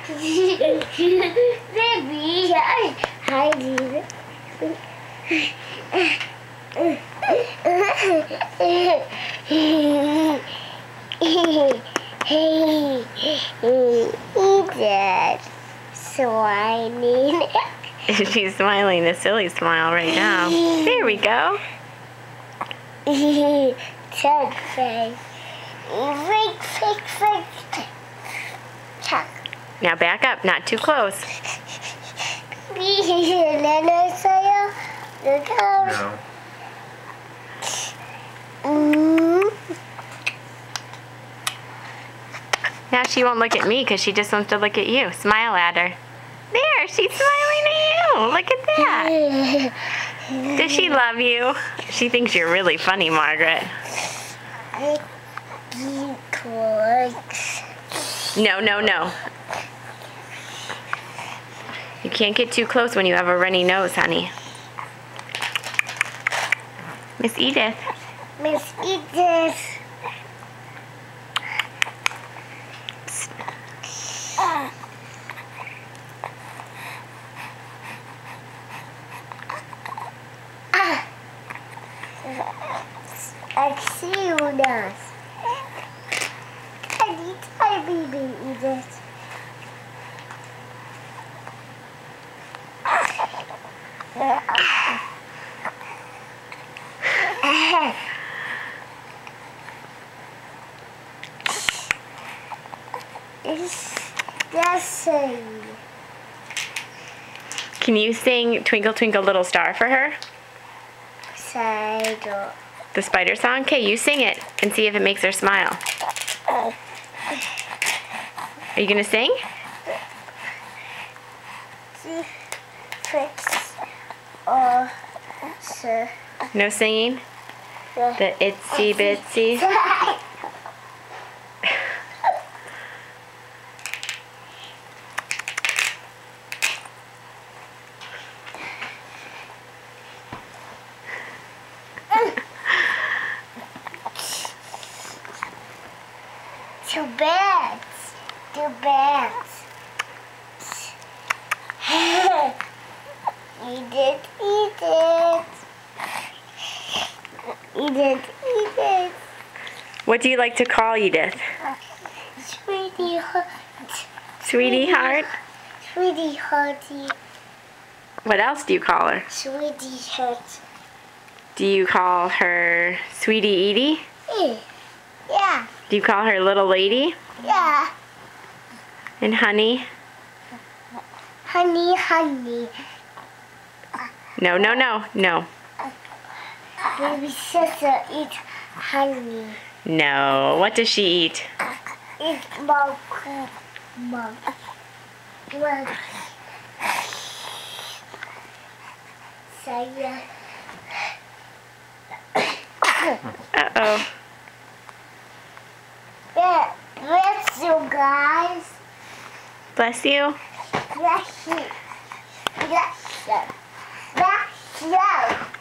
Baby, hi, dear. Edith, smiling. She's smiling a silly smile right now. There we go. Chuck face. Chuck. Now back up, not too close. No. Now she won't look at me because she just wants to look at you. Smile at her. There, she's smiling at you. Look at that. Does she love you? She thinks you're really funny, Margaret. No, no, no. You can't get too close when you have a runny nose, honey. Miss Edith. Miss Edith. I see you now. Tiny baby Edith. Can you sing Twinkle Twinkle Little Star for her? Spider. The spider song? Okay, you sing it and see if it makes her smile. Are you going to sing? No singing? The itsy bitsy? Two beds. Two beds. Eat it, eat it. Eat it, eat it. What do you like to call Edith? Sweetie heart. Sweetie Heart? Sweetie hearty. What else do you call her? Sweetie heart. Do you call her Sweetie Edie? Yeah. Do you call her Little Lady? Yeah. And Honey? Honey, honey. No, no, no, no. Baby sister eat honey. No. What does she eat? Eat milk. Milk. Milk. So yeah. Uh-oh. Yeah. Bless you guys. Bless you. Bless you. Bless you. Bless you.